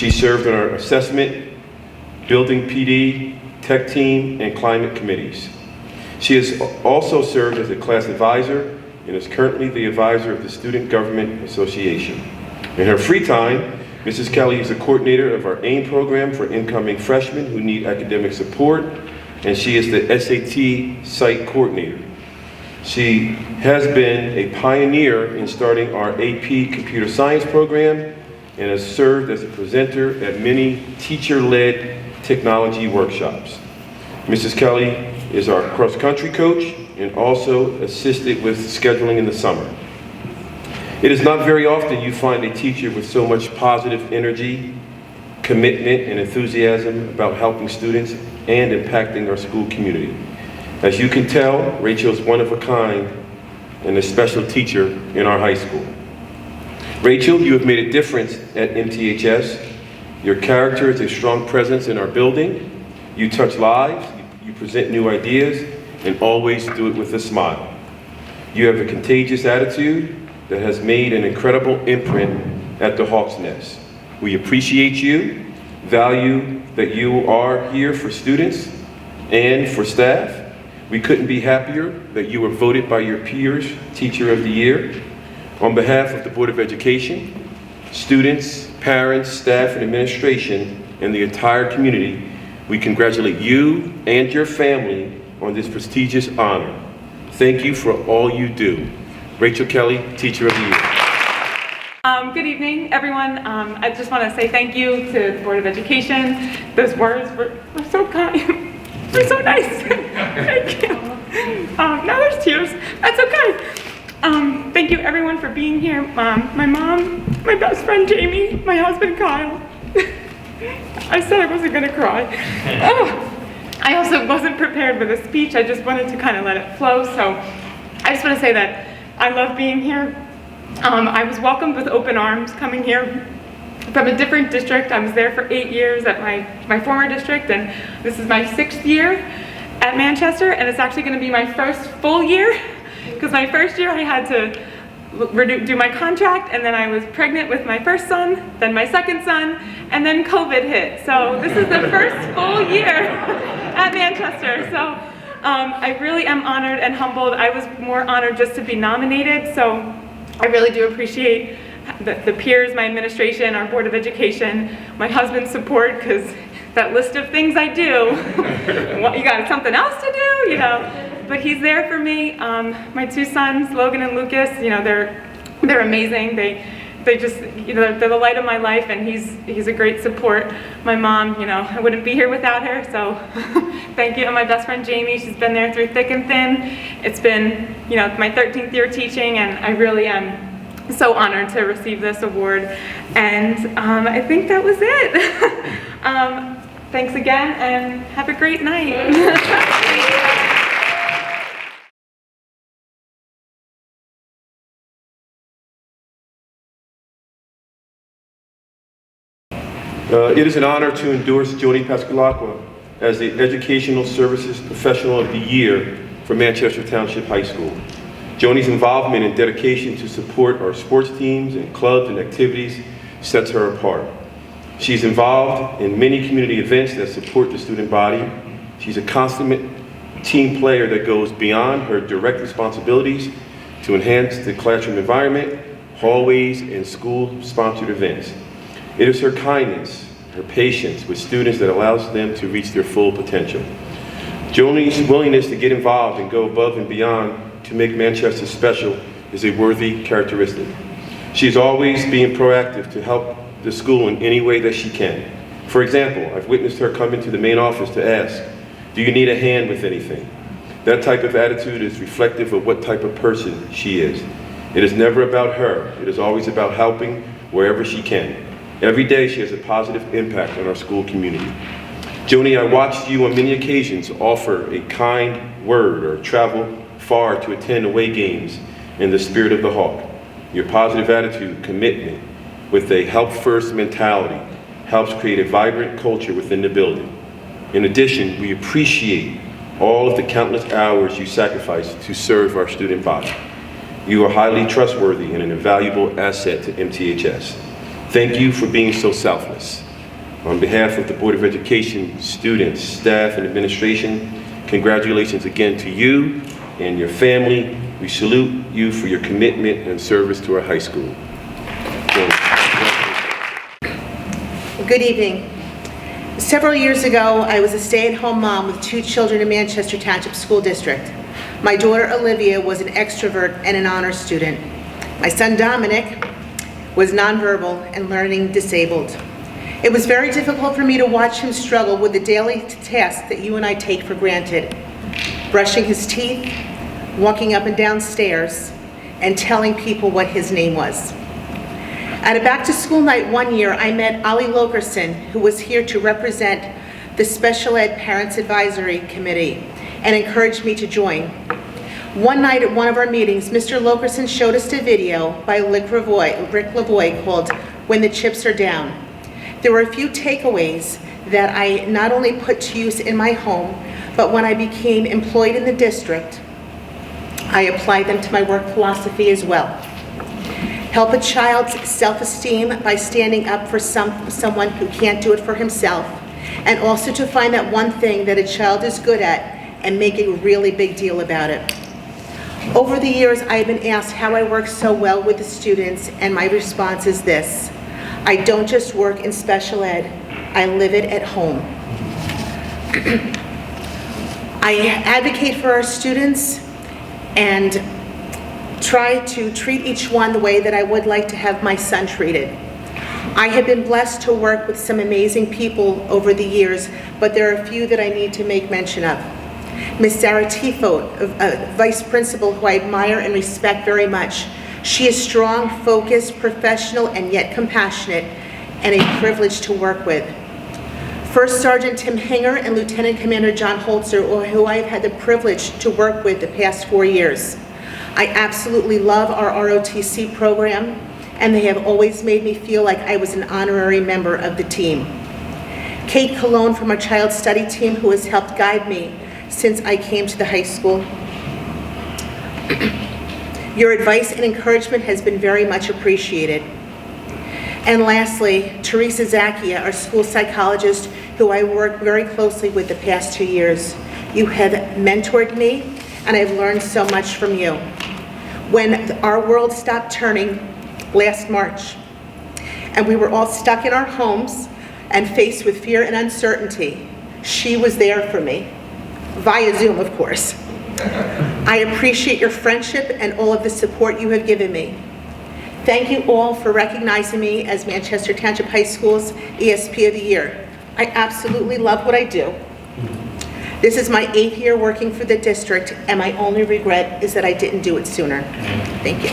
She served on our assessment, building PD, tech team, and climate committees. She has also served as a class advisor and is currently the advisor of the Student Government Association. In her free time, Mrs. Kelly is the coordinator of our AIM program for incoming freshmen who need academic support, and she is the SAT site coordinator. She has been a pioneer in starting our AP Computer Science program and has served as a presenter at many teacher-led technology workshops. Mrs. Kelly is our cross-country coach and also assisted with scheduling in the summer. It is not very often you find a teacher with so much positive energy, commitment, and enthusiasm about helping students and impacting our school community. As you can tell, Rachel is one of a kind and a special teacher in our high school. Rachel, you have made a difference at MTHS. Your character is a strong presence in our building. You touch lives, you present new ideas, and always do it with a smile. You have a contagious attitude that has made an incredible imprint at the Hawk's Nest. We appreciate you, value that you are here for students and for staff. We couldn't be happier that you were voted by your peers Teacher of the Year. On behalf of the Board of Education, students, parents, staff, and administration, and the entire community, we congratulate you and your family on this prestigious honor. Thank you for all you do. Rachel Kelly, Teacher of the Year. Good evening, everyone. I just want to say thank you to the Board of Education. Those words were so kind. They're so nice. Thank you. Now there's tears. That's okay. Thank you, everyone, for being here. My mom, my best friend Jamie, my husband Kyle. I said I wasn't going to cry. I also wasn't prepared with a speech. I just wanted to kind of let it flow. So I just want to say that I love being here. I was welcomed with open arms coming here from a different district. I was there for 8 years at my former district, and this is my 6th year at Manchester, and it's actually going to be my first full year, because my first year I had to do my contract, and then I was pregnant with my first son, then my second son, and then COVID hit. So this is the first full year at Manchester. So I really am honored and humbled. I was more honored just to be nominated, so I really do appreciate the peers, my administration, our Board of Education, my husband's support, because that list of things I do, you got something else to do, you know. But he's there for me. My 2 sons, Logan and Lucas, you know, they're amazing. They just, you know, they're the light of my life, and he's a great support. My mom, you know, I wouldn't be here without her, so thank you. And my best friend Jamie, she's been there through thick and thin. It's been, you know, my 13th year teaching, and I really am so honored to receive this award. And I think that was it. Thanks again, and have a great night. It is an honor to endorse Joni Passalacqua as the Educational Services Professional of the Year for Manchester Township High School. Joni's involvement and dedication to support our sports teams and clubs and activities sets her apart. She's involved in many community events that support the student body. She's a consummate team player that goes beyond her direct responsibilities to enhance the classroom environment, hallways, and school-sponsored events. It is her kindness, her patience with students that allows them to reach their full potential. Joni's willingness to get involved and go above and beyond to make Manchester special is a worthy characteristic. She is always being proactive to help the school in any way that she can. For example, I've witnessed her come into the main office to ask, "Do you need a hand with anything?" That type of attitude is reflective of what type of person she is. It is never about her. It is always about helping wherever she can. Every day she has a positive impact on our school community. Joni, I watched you on many occasions offer a kind word or travel far to attend away games in the spirit of the Hawk. Your positive attitude, commitment, with a help-first mentality helps create a vibrant culture within the building. In addition, we appreciate all of the countless hours you sacrifice to serve our student body. You are highly trustworthy and an invaluable asset to MTHS. Thank you for being so selfless. On behalf of the Board of Education, students, staff, and administration, congratulations again to you and your family. We salute you for your commitment and service to our high school. Good evening. Several years ago, I was a stay-at-home mom with 2 children in Manchester Township School District. My daughter Olivia was an extrovert and an honor student. My son Dominic was nonverbal and learning disabled. It was very difficult for me to watch him struggle with the daily tasks that you and I take for granted. Brushing his teeth, walking up and down stairs, and telling people what his name was. At a back-to-school night one year, I met Ollie Lokerson, who was here to represent the Special Ed Parents Advisory Committee and encouraged me to join. One night at one of our meetings, Mr. Lokerson showed us a video by Rick Lavoie called When the Chips Are Down. There were a few takeaways that I not only put to use in my home, but when I became employed in the district, I applied them to my work philosophy as well. Help a child's self-esteem by standing up for someone who can't do it for himself, and also to find that one thing that a child is good at and make a really big deal about it. Over the years, I have been asked how I work so well with the students, and my response is this: I don't just work in special ed, I live it at home. I advocate for our students and try to treat each one the way that I would like to have my son treated. I have been blessed to work with some amazing people over the years, but there are a few that I need to make mention of. Ms. Sarah Tifo, a vice principal who I admire and respect very much. She is strong, focused, professional, and yet compassionate, and a privilege to work with. First Sergeant Tim Hinger and Lieutenant Commander John Holzer, who I've had the privilege to work with the past 4 years. I absolutely love our ROTC program, and they have always made me feel like I was an honorary member of the team. Kate Colon from our child study team, who has helped guide me since I came to the high school. Your advice and encouragement has been very much appreciated. And lastly, Teresa Zacchia, our school psychologist, who I worked very closely with the past 2 years. You have mentored me, and I've learned so much from you. When our world stopped turning last March, and we were all stuck in our homes and faced with fear and uncertainty, she was there for me, via Zoom, of course. I appreciate your friendship and all of the support you have given me. Thank you all for recognizing me as Manchester Township High School's ESP of the Year. I absolutely love what I do. This is my 8th year working for the district, and my only regret is that I didn't do it sooner. Thank you.